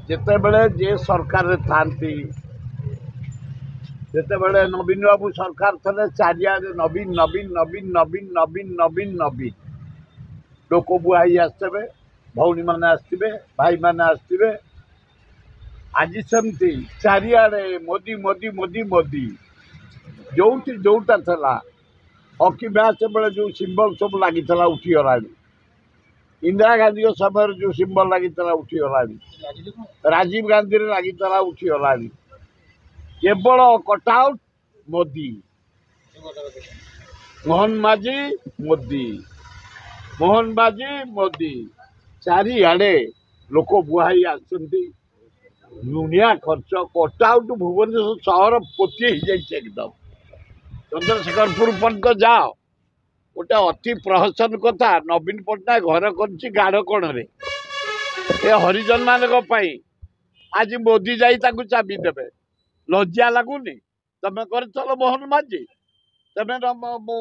ଯେତେବେଳେ ଯେ ସରକାରରେ ଥାନ୍ତି ଯେତେବେଳେ ନବୀନ ବାବୁ ସରକାର ଥିଲେ ଚାରିଆଡ଼େ ନବୀନ ନବୀନ ନବୀନ ନବୀନ ନବୀନ ନବୀନ ନବୀନ ଲୋକ ବୁହା ହେଇ ଆସିଥିବେ, ଭଉଣୀମାନେ ଆସିଥିବେ, ଭାଇମାନେ ଆସିଥିବେ। ଆଜି ସେମିତି ଚାରିଆଡ଼େ ମୋଦି ମୋଦି ମୋଦି ମୋଦି। ଯୋଉଠି ଯୋଉଟା ଥିଲା ହକି ମ୍ୟାଚ୍ ବେଳେ ଯେଉଁ ସିମ୍ବଲ ସବୁ ଲାଗିଥିଲା ଉଠିଗଲାଣି। ଇନ୍ଦିରା ଗାନ୍ଧୀଙ୍କ ସମୟରେ ଯେଉଁ ସିମ୍ବଲ ଲାଗିଥିଲା ଉଠିଗଲାଣି। ରାଜୀବ ଗାନ୍ଧୀରେ ଲାଗିଥିଲା ଉଠିଗଲାଣି। କେବଳ କଟଆଉଟ୍ ମୋଦି। ମୋହନ ମାଝୀ ମୋଦି, ମୋହନ ମାଝୀ ମୋଦି। ଚାରିଆଡ଼େ ଲୋକ ବୁହା ହେଇ ଆସିଛନ୍ତି। ଦୁନିଆ ଖର୍ଚ୍ଚ କଟଆଉଟ୍ ଭୁବନେଶ୍ୱର ସହର ପୋତି ହେଇଯାଇଛି ଏକଦମ। ଚନ୍ଦ୍ରଶେଖରପୁର ପର୍ଯ୍ୟନ୍ତ ଯାଅ, ଗୋଟେ ଅତି ପ୍ରହସନ କଥା। ନବୀନ ପଟ୍ଟନାୟକ ଘର କରିଛି ଗାଡ଼କଣରେ ଏ ହରିଜନ ମାନଙ୍କ ପାଇଁ। ଆଜି ମୋଦି ଯାଇ ତାଙ୍କୁ ଚାବି ଦେବେ। ଲଜ୍ଜା ଲାଗୁନି? ତମେ କରିଥିଲ ମୋହନ ମାଝୀ, ତମେ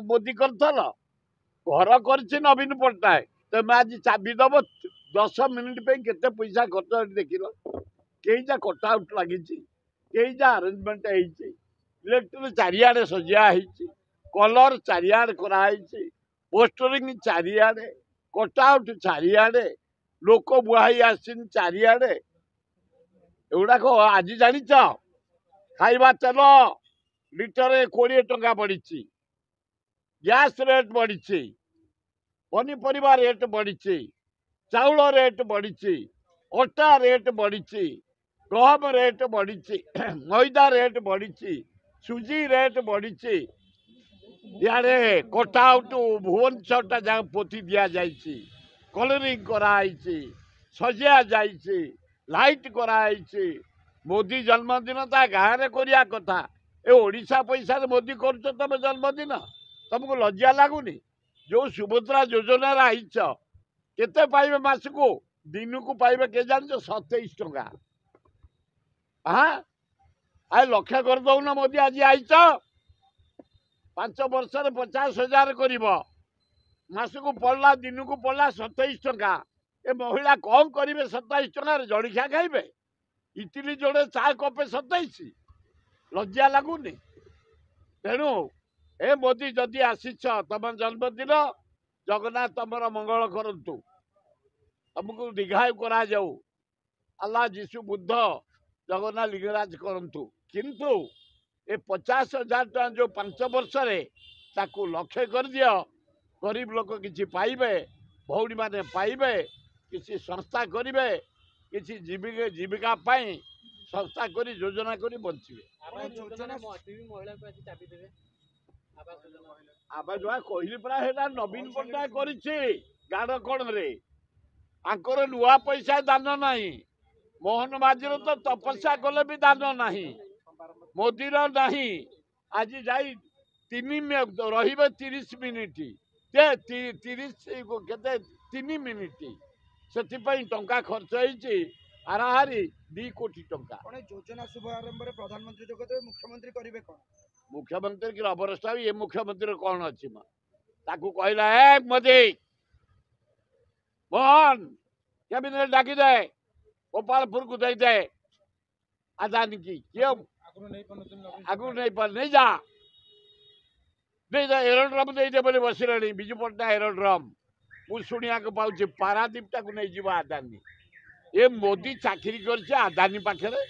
ମୋଦି କରିଥିଲ। ଘର କରିଛି ନବୀନ ପଟ୍ଟନାୟକ, ତମେ ଆଜି ଚାବି ଦବ। 10 ମିନିଟ୍ ପାଇଁ କେତେ ପଇସା ଖର୍ଚ୍ଚ ଦେଖିଲ। କେଇଟା କଟଆଉଟ୍ ଲାଗିଛି, କେଇଟା ଆରେଞ୍ଜମେଣ୍ଟ ହେଇଛି। ଇଲେକ୍ଟ୍ରିକ୍ ଚାରିଆଡ଼େ ସଜା ହେଇଛି, କଲର ଚାରିଆଡ଼େ କରାହେଇଛି, ପୋଷ୍ଟରିଂ ଚାରିଆଡ଼େ, କଟଆଉଟ୍ ଚାରିଆଡ଼େ, ଲୋକ ବୁହା ହେଇ ଆସିଛନ୍ତି ଚାରିଆଡ଼େ। ଏଗୁଡ଼ାକ ଆଜି ଜାଣିଛ? ଖାଇବା ତେଲ ଲିଟରେ 20 ଟଙ୍କା ବଢ଼ିଛି, ଗ୍ୟାସ୍ ରେଟ୍ ବଢ଼ିଛି, ପନିପରିବା ରେଟ୍ ବଢ଼ିଛି, ଚାଉଳ ରେଟ୍ ବଢ଼ିଛି, ଅଟା ରେଟ୍ ବଢ଼ିଛି, ଗହମ ରେଟ୍ ବଢ଼ିଛି, ମଇଦା ରେଟ୍ ବଢ଼ିଛି, ସୁଜି ରେଟ୍ ବଢ଼ିଛି। ଇଆଡ଼େ କଟଆଉଟ୍ ଭୁବନେଶ୍ୱରଟା ଯାକ ପୋତି ଦିଆଯାଇଛି, କଲରିଂ କରାହେଇଛି, ସଜା ଯାଇଛି, ଲାଇଟ୍ କରାହେଇଛି। ମୋଦି ଜନ୍ମଦିନ ତା ଗାଁରେ କରିବା କଥା। ଏ ଓଡ଼ିଶା ପଇସାରେ ମୋଦି କରୁଛ ତମେ ଜନ୍ମଦିନ? ତମକୁ ଲଜ୍ଜା ଲାଗୁନି? ଯୋଉ ସୁଭଦ୍ରା ଯୋଜନାରେ ଆଇଛ, କେତେ ପାଇବେ ମାସକୁ? ଦିନକୁ ପାଇବେ କେ ଜାଣିଛ? 27 ଟଙ୍କା। ଆଏ ଲକ୍ଷ୍ୟ କରିଦଉନ ମୋଦି ଆଜି ଆଇଛ। 5 ବର୍ଷରେ 50,000 କରିବ। ମାସକୁ ପଡ଼ିଲା, ଦିନକୁ ପଡ଼ିଲା 27 ଟଙ୍କା। ଏ ମହିଳା କଣ କରିବେ 27 ଟଙ୍କାରେ? ଜଳଖିଆ ଖାଇବେ? ଇଟିଲି ଯୋଡ଼େ, ଚା କପେ 27? ଲଜ୍ଜା ଲାଗୁନି? ତେଣୁ ଏ ମୋଦି ଯଦି ଆସିଛ ତମ ଜନ୍ମଦିନ, ଜଗନ୍ନାଥ ତମର ମଙ୍ଗଳ କରନ୍ତୁ, ତମକୁ ଦୀର୍ଘାୟୁ କରାଯାଉ। ଆଲ୍ଲାହ, ଯୀଶୁ, ବୁଦ୍ଧ, ଜଗନ୍ନାଥ ଲିଙ୍ଗରାଜ କରନ୍ତୁ। କିନ୍ତୁ ଏ 50,000 ଟଙ୍କା ଯେଉଁ 5 ବର୍ଷରେ, ତାକୁ ଲକ୍ଷ୍ୟ କରିଦିଅ। ଗରିବ ଲୋକ କିଛି ପାଇବେ, ଭଉଣୀମାନେ ପାଇବେ, କିଛି ସଂସ୍ଥା କରିବେ, କିଛି ଜୀବିକା ପାଇଁ ସଂସ୍ଥା କରି ଯୋଜନା କରି ବଞ୍ଚିବେ। ଆବାସ କହିଲି ପରା, ସେଟା ନବୀନ ପଟ୍ଟନାୟକ କରିଛି ଗାଡ଼କଣରେ। ତାଙ୍କର ନୂଆ ପଇସା ଦାନ ନାହିଁ। ମୋହନ ମାଝୀର ତ ତପସ୍ୟା କଲେ ବି ଦାନ ନାହିଁ, ମୋଦିର ନାହିଁ। ଆଜି ଯାଇ ରହିବେ 30 ମିନିଟ୍, 3 ମିନିଟ୍। ସେଥିପାଇଁ ଟଙ୍କା ଖର୍ଚ୍ଚ ହେଇଛି ହାରାହାରି 2 କୋଟି ଟଙ୍କା। ଯୋଜନା ଶୁଭାରମ୍ଭରେ ପ୍ରଧାନମନ୍ତ୍ରୀ ଯୋଗଦେବେ, ମୁଖ୍ୟମନ୍ତ୍ରୀ କରିବେ କଣ? ମୁଖ୍ୟମନ୍ତ୍ରୀ ଅବସ୍ଥା ବି, ଏ ମୁଖ୍ୟମନ୍ତ୍ରୀ କଣ ଅଛି? ତାକୁ କହିଲା, ଏ ମୋଦି, ମୋହନ କ୍ୟାବିନେଟ ଡାକିଦେ, ଗୋପାଳପୁରକୁ ଦେଇଦେ ଆଦାନୀ କି। କିଏ ଆଗରୁ ନେଇପାରୁ, ନେଇଯା, ଦେଇଦେ, ଏରୋଡ୍ରମ୍ ଦେଇଦେ ବୋଲି ବସିଲେଣି ବିଜୁ ପଟ୍ଟନାୟକ। ଏରୋଡ୍ରମ୍ ମୁଁ ଶୁଣିବାକୁ ପାଉଛି ପାରାଦୀପଟାକୁ ନେଇଯିବ ଆଦାନୀ। ଏ ମୋଦି ଚାକିରି କରିছে ଆଦାନୀ ପାଖରେ?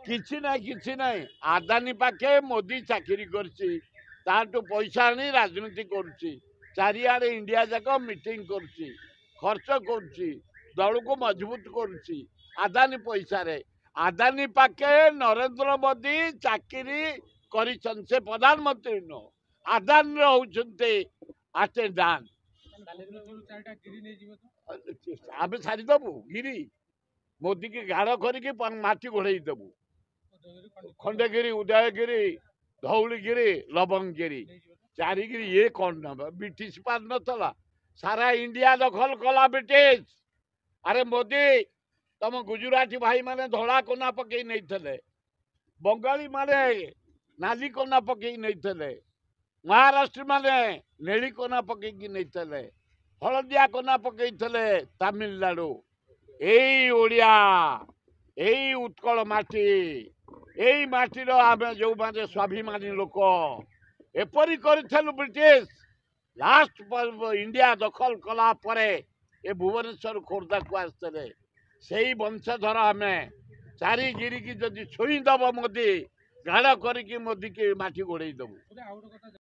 କିଛି ନାହିଁ, କିଛି ନାହିଁ। ଆଦାନୀ ପାଖେ ମୋଦି ଚାକିରି କରିଛି, ତାଠୁ ପଇସା ଆଣି ରାଜନୀତି କରୁଛି। ଚାରିଆଡ଼େ ଇଣ୍ଡିଆ ଯାକ ମିଟିଂ କରୁଛି, ଖର୍ଚ୍ଚ କରୁଛି, ଦଳକୁ ମଜବୁତ କରୁଛି ଆଦାନୀ ପଇସାରେ। ଆଦାନୀ ପାଖେ ନରେନ୍ଦ୍ର ମୋଦି ଚାକିରି କରିଛନ୍ତି, ସେ ପ୍ରଧାନମନ୍ତ୍ରୀ ନୁହଁ, ଆଦାନୀର ହଉଛନ୍ତି ଆଟେଣ୍ଡାଣ୍ଟ। ଆମେ ଛାଡ଼ିଦେବୁ ଗିରି? ମୋଦିକି ଗାଢ଼ କରିକି ମାଟି ଘୋଡ଼େଇ ଦେବୁ। ଖଣ୍ଡଗିରି, ଉଦୟଗିରି, ଧଉଳିଗିରି, ଲବଙ୍ଗଗିରି, 4 ଗିରି। ଇଏ କଣ ନବ? ବ୍ରିଟିଶ ପାର ନଥିଲା, ସାରା ଇଣ୍ଡିଆ ଦଖଲ କଲା ବ୍ରିଟିଶ। ଆରେ ମୋଦି, ତମ ଗୁଜୁରାଟୀ ଭାଇମାନେ ଧଳା କନା ପକେଇ ନେଇଥିଲେ, ବଙ୍ଗାଳୀ ମାନେ ନାଲି କନା ପକେଇ ନେଇଥିଲେ, ମହାରାଷ୍ଟ୍ର ମାନେ ନେଳି କନା ପକେଇକି ନେଇଥିଲେ, ହଳଦିଆ କନା ପକେଇଥିଲେ ତାମିଲନାଡୁ। ଏଇ ଓଡ଼ିଆ ଏଇ ଉତ୍କଳ ମାଟି ଏଇ ମାଟିର ଆମେ ଯେଉଁମାନେ ସ୍ୱାଭିମାନୀ ଲୋକ ଏପରି କରିଥିଲୁ ବ୍ରିଟିଶ ଲାଷ୍ଟ ଇଣ୍ଡିଆ ଦଖଲ କଲା ପରେ ଏ ଭୁବନେଶ୍ୱର ଖୋର୍ଦ୍ଧାକୁ ଆସିଥିଲେ ସେଇ ବଂଶଧର ଆମେ ଚାରିଗିରିକି ଯଦି ଛୁଇଁଦବ ମୋଦି ଗାଡ଼ କରିକି ମୋଦିକି ମାଟି ଗୋଡ଼େଇ ଦେବୁ।